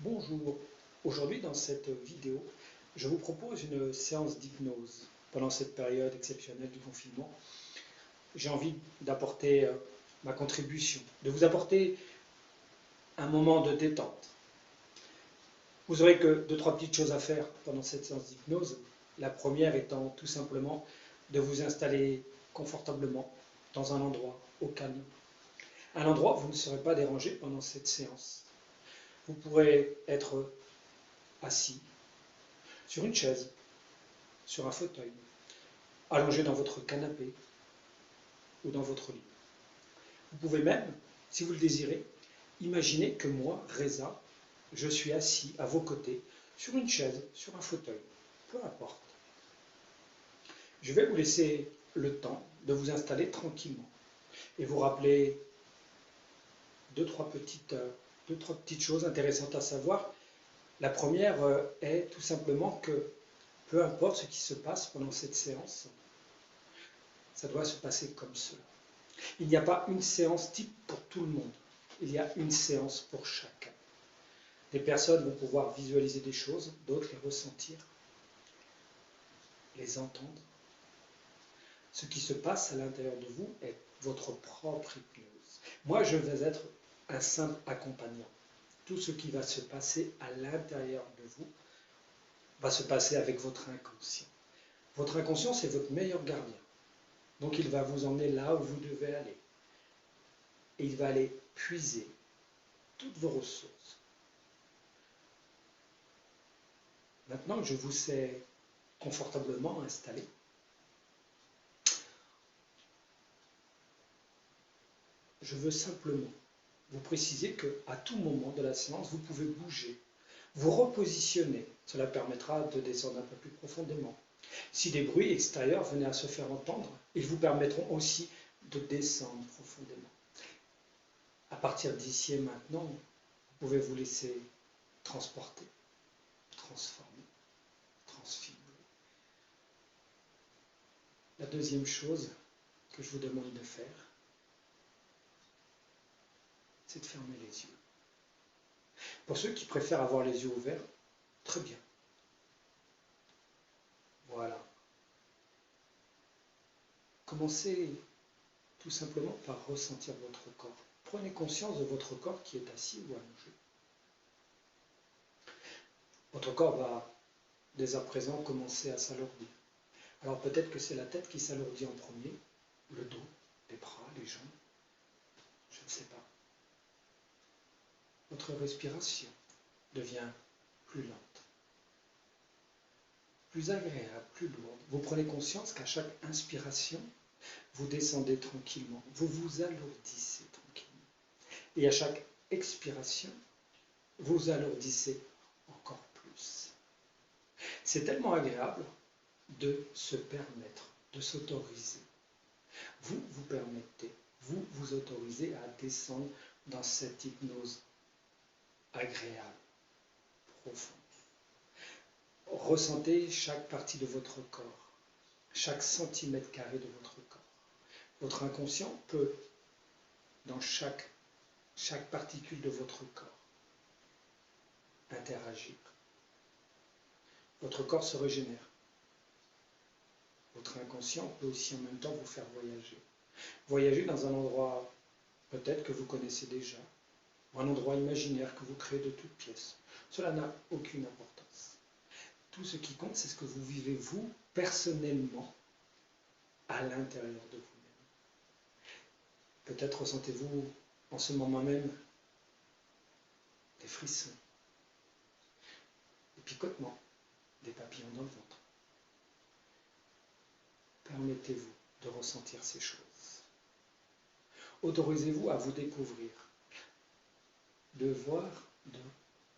Bonjour, aujourd'hui dans cette vidéo, je vous propose une séance d'hypnose. Pendant cette période exceptionnelle du confinement, j'ai envie d'apporter ma contribution, de vous apporter un moment de détente. Vous n'aurez que deux, trois petites choses à faire pendant cette séance d'hypnose. La première étant tout simplement de vous installer confortablement dans un endroit au calme. Un endroit où vous ne serez pas dérangé pendant cette séance. Vous pourrez être assis sur une chaise, sur un fauteuil, allongé dans votre canapé ou dans votre lit. Vous pouvez même, si vous le désirez, imaginer que moi, Reza, je suis assis à vos côtés sur une chaise, sur un fauteuil, peu importe. Je vais vous laisser le temps de vous installer tranquillement et vous rappeler deux, trois petites choses intéressantes à savoir. La première est tout simplement que peu importe ce qui se passe pendant cette séance, ça doit se passer comme cela. Il n'y a pas une séance type pour tout le monde. Il y a une séance pour chacun. Des personnes vont pouvoir visualiser des choses, d'autres les ressentir, les entendre. Ce qui se passe à l'intérieur de vous est votre propre hypnose. Moi, je vais être un simple accompagnant. Tout ce qui va se passer à l'intérieur de vous va se passer avec votre inconscient. Votre inconscient, c'est votre meilleur gardien. Donc, il va vous emmener là où vous devez aller. Et il va aller puiser toutes vos ressources. Maintenant que je vous ai confortablement installé, je veux simplement vous préciser qu'à tout moment de la séance, vous pouvez bouger, vous repositionner. Cela permettra de descendre un peu plus profondément. Si des bruits extérieurs venaient à se faire entendre, ils vous permettront aussi de descendre profondément. À partir d'ici et maintenant, vous pouvez vous laisser transporter, transformer, transfigurer. La deuxième chose que je vous demande de faire, c'est de fermer les yeux. Pour ceux qui préfèrent avoir les yeux ouverts, très bien. Voilà. Commencez tout simplement par ressentir votre corps. Prenez conscience de votre corps qui est assis ou allongé. Votre corps va dès à présent commencer à s'alourdir. Alors peut-être que c'est la tête qui s'alourdit en premier, le dos, les bras, les jambes, je ne sais pas. Votre respiration devient plus lente, plus agréable, plus lourde. Vous prenez conscience qu'à chaque inspiration, vous descendez tranquillement, vous vous alourdissez tranquillement. Et à chaque expiration, vous alourdissez encore plus. C'est tellement agréable de se permettre, de s'autoriser. Vous vous permettez, vous vous autorisez à descendre dans cette hypnose agréable, profonde. Ressentez chaque partie de votre corps, chaque centimètre carré de votre corps. Votre inconscient peut, dans chaque particule de votre corps, interagir. Votre corps se régénère. Votre inconscient peut aussi en même temps vous faire voyager. Voyager dans un endroit peut-être que vous connaissez déjà, ou un endroit imaginaire que vous créez de toutes pièces. Cela n'a aucune importance. Tout ce qui compte, c'est ce que vous vivez vous, personnellement, à l'intérieur de vous-même. Peut-être ressentez-vous en ce moment même des frissons, des picotements, des papillons dans le ventre. Permettez-vous de ressentir ces choses. Autorisez-vous à vous découvrir, de voir,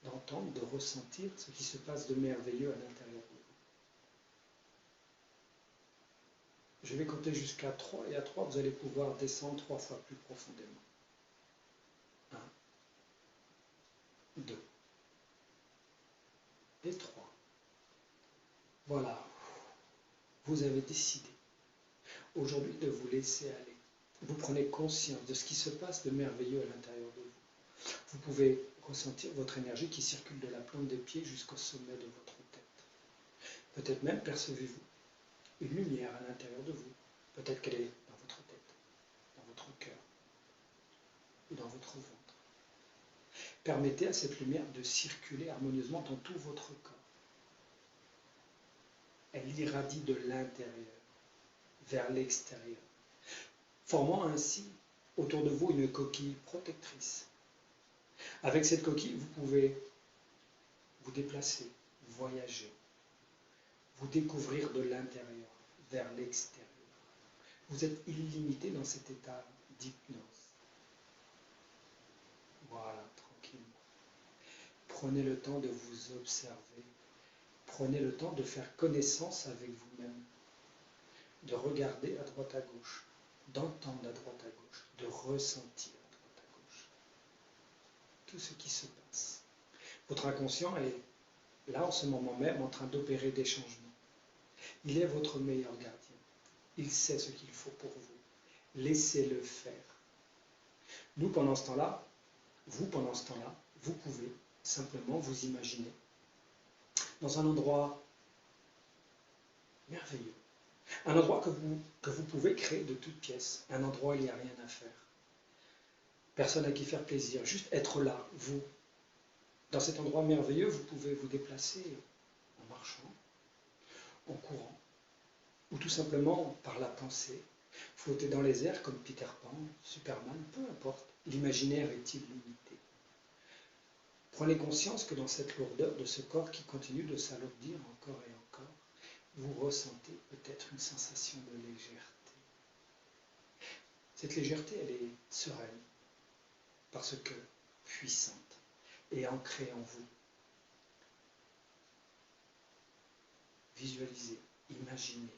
d'entendre, de ressentir ce qui se passe de merveilleux à l'intérieur de vous. Je vais compter jusqu'à 3 et à 3, vous allez pouvoir descendre 3 fois plus profondément. 1, 2 et 3. Voilà, vous avez décidé aujourd'hui de vous laisser aller. Vous prenez conscience de ce qui se passe de merveilleux à l'intérieur de vous. Vous pouvez ressentir votre énergie qui circule de la plante des pieds jusqu'au sommet de votre tête. Peut-être même percevez-vous une lumière à l'intérieur de vous. Peut-être qu'elle est dans votre tête, dans votre cœur ou dans votre ventre. Permettez à cette lumière de circuler harmonieusement dans tout votre corps. Elle irradie de l'intérieur vers l'extérieur, formant ainsi autour de vous une coquille protectrice. Avec cette coquille, vous pouvez vous déplacer, voyager, vous découvrir de l'intérieur vers l'extérieur. Vous êtes illimité dans cet état d'hypnose. Voilà, tranquillement. Prenez le temps de vous observer. Prenez le temps de faire connaissance avec vous-même, de regarder à droite à gauche, d'entendre à droite à gauche, de ressentir à droite à gauche tout ce qui se passe. Votre inconscient est là en ce moment même en train d'opérer des changements. Il est votre meilleur gardien. Il sait ce qu'il faut pour vous. Laissez-le faire. Nous, pendant ce temps-là, vous pouvez simplement vous imaginer dans un endroit merveilleux. Un endroit que vous pouvez créer de toutes pièces. Un endroit où il n'y a rien à faire. Personne à qui faire plaisir. Juste être là, vous. Dans cet endroit merveilleux, vous pouvez vous déplacer en marchant, en courant, ou tout simplement par la pensée. Flotter dans les airs comme Peter Pan, Superman, peu importe. L'imaginaire est illimité. Prenez conscience que dans cette lourdeur de ce corps qui continue de s'alourdir encore et encore, vous ressentez peut-être une sensation de légèreté. Cette légèreté, elle est sereine, parce que puissante et ancrée en vous. Visualisez, imaginez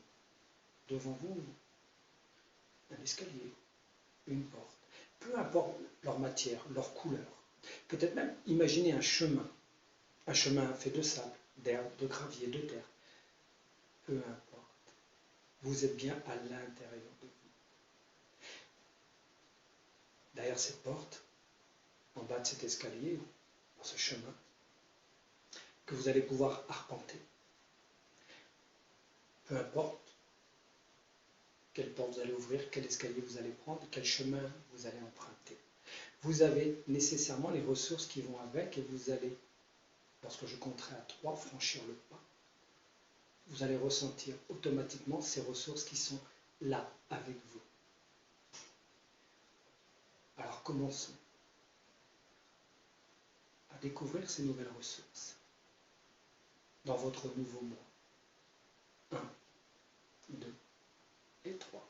devant vous un escalier, une porte, peu importe leur matière, leur couleur. Peut-être même imaginez un chemin fait de sable, d'herbe, de gravier, de terre. Peu importe, vous êtes bien à l'intérieur de vous. Derrière cette porte, en bas de cet escalier, dans ce chemin, que vous allez pouvoir arpenter. Peu importe quelle porte vous allez ouvrir, quel escalier vous allez prendre, quel chemin vous allez emprunter. Vous avez nécessairement les ressources qui vont avec et vous allez, lorsque je compterai à 3, franchir le pas. Vous allez ressentir automatiquement ces ressources qui sont là avec vous. Alors commençons à découvrir ces nouvelles ressources dans votre nouveau moi. 1, 2 et 3.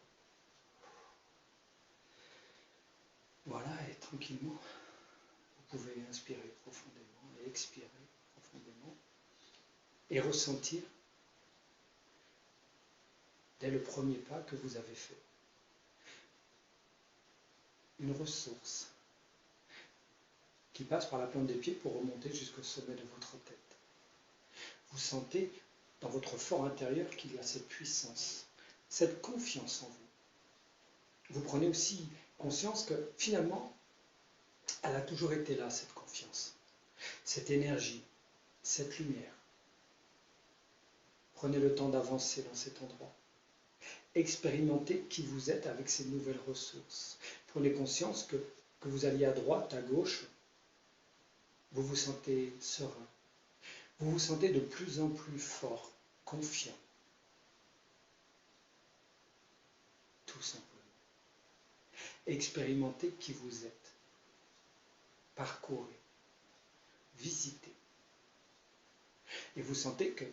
Voilà, et tranquillement, vous pouvez inspirer profondément et expirer profondément et ressentir dès le premier pas que vous avez fait une ressource qui passe par la plante des pieds pour remonter jusqu'au sommet de votre tête. Vous sentez dans votre fort intérieur qu'il y a cette puissance, cette confiance en vous. Vous prenez aussi conscience que finalement, elle a toujours été là, cette confiance, cette énergie, cette lumière. Prenez le temps d'avancer dans cet endroit. Expérimentez qui vous êtes avec ces nouvelles ressources. Prenez conscience que vous alliez à droite, à gauche, vous vous sentez serein. Vous vous sentez de plus en plus fort, confiant. Tout simplement. Expérimentez qui vous êtes. Parcourez. Visitez. Et vous sentez que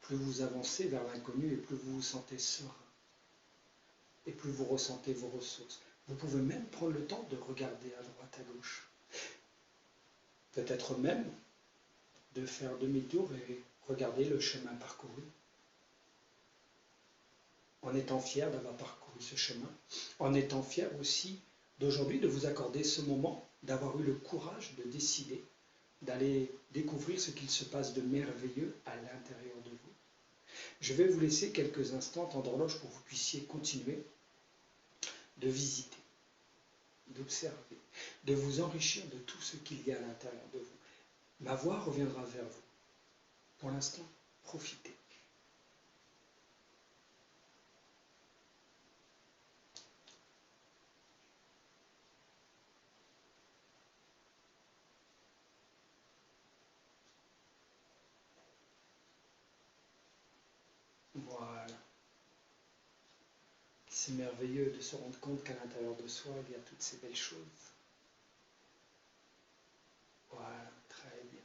plus vous avancez vers l'inconnu et plus vous vous sentez serein. Et plus vous ressentez vos ressources. Vous pouvez même prendre le temps de regarder à droite, à gauche. Peut-être même de faire demi-tour et regarder le chemin parcouru. En étant fier d'avoir parcouru ce chemin. En étant fier aussi d'aujourd'hui de vous accorder ce moment, d'avoir eu le courage de décider d'aller découvrir ce qu'il se passe de merveilleux à l'intérieur de vous. Je vais vous laisser quelques instants temps d'horloge pour que vous puissiez continuer de visiter. d'observer, de vous enrichir de tout ce qu'il y a à l'intérieur de vous. Ma voix reviendra vers vous. Pour l'instant, profitez. Voilà. C'est merveilleux de se rendre compte qu'à l'intérieur de soi, il y a toutes ces belles choses. Voilà, très bien.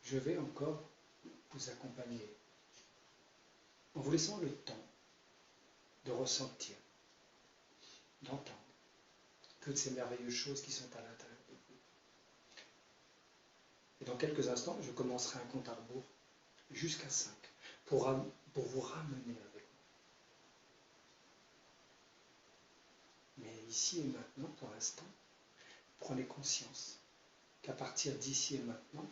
Je vais encore vous accompagner en vous laissant le temps de ressentir, d'entendre toutes ces merveilleuses choses qui sont à l'intérieur de vous. Et dans quelques instants, je commencerai un compte à rebours jusqu'à 5 pour vous ramener avec moi. Mais ici et maintenant, pour l'instant, prenez conscience qu'à partir d'ici et maintenant,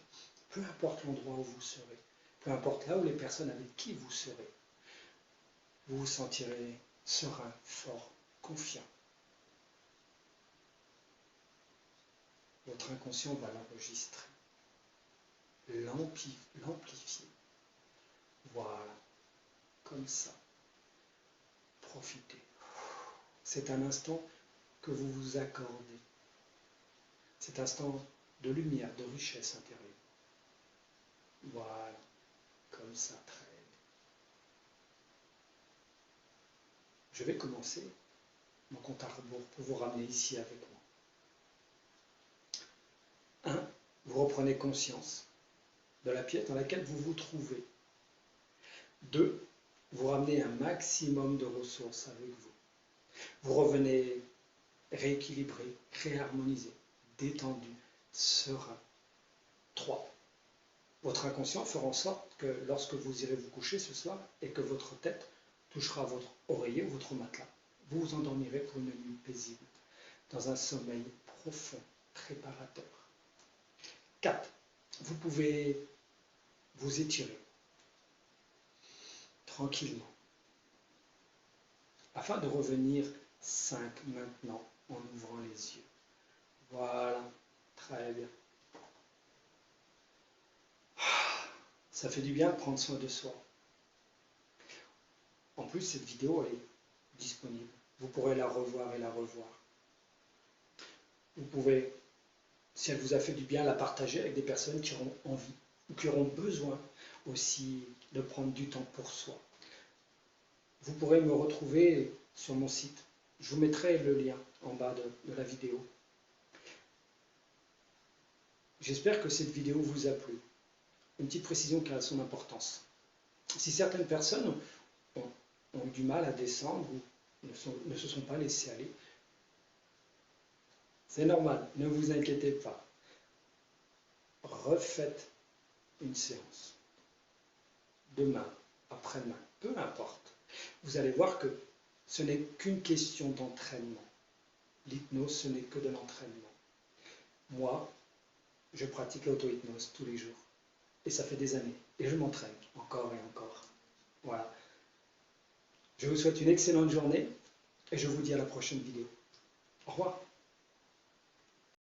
peu importe l'endroit où vous serez, peu importe là où les personnes avec qui vous serez, vous vous sentirez serein, fort, confiant. Votre inconscient va l'enregistrer, l'amplifier. Voilà, comme ça. Profitez. C'est un instant que vous vous accordez. Cet instant de lumière, de richesse intérieure. Voilà, comme ça, très bien. Je vais commencer mon compte à rebours pour vous ramener ici avec moi. 1. Vous reprenez conscience de la pièce dans laquelle vous vous trouvez. 2. Vous ramenez un maximum de ressources avec vous. Vous revenez rééquilibré, réharmonisé, détendu, serein. 3. Votre inconscient fera en sorte que lorsque vous irez vous coucher ce soir et que votre tête touchera votre oreiller ou votre matelas, vous vous endormirez pour une nuit paisible, dans un sommeil profond, réparateur. 4. Vous pouvez vous étirer tranquillement afin de revenir 5 maintenant en ouvrant les yeux. Voilà, très bien. Ça fait du bien de prendre soin de soi. En plus, cette vidéo est disponible. Vous pourrez la revoir et la revoir. Vous pouvez, si elle vous a fait du bien, la partager avec des personnes qui auront envie ou qui auront besoin aussi de prendre du temps pour soi. Vous pourrez me retrouver sur mon site. Je vous mettrai le lien en bas de la vidéo. J'espère que cette vidéo vous a plu. Une petite précision qui a son importance. Si certaines personnes ont eu du mal à descendre ou ne se sont pas laissées aller, c'est normal, ne vous inquiétez pas. Refaites une séance. Demain, après-demain, peu importe. Vous allez voir que ce n'est qu'une question d'entraînement. L'hypnose, ce n'est que de l'entraînement. Moi, je pratique l'auto-hypnose tous les jours. Et ça fait des années. Et je m'entraîne encore et encore. Voilà. Je vous souhaite une excellente journée et je vous dis à la prochaine vidéo. Au revoir.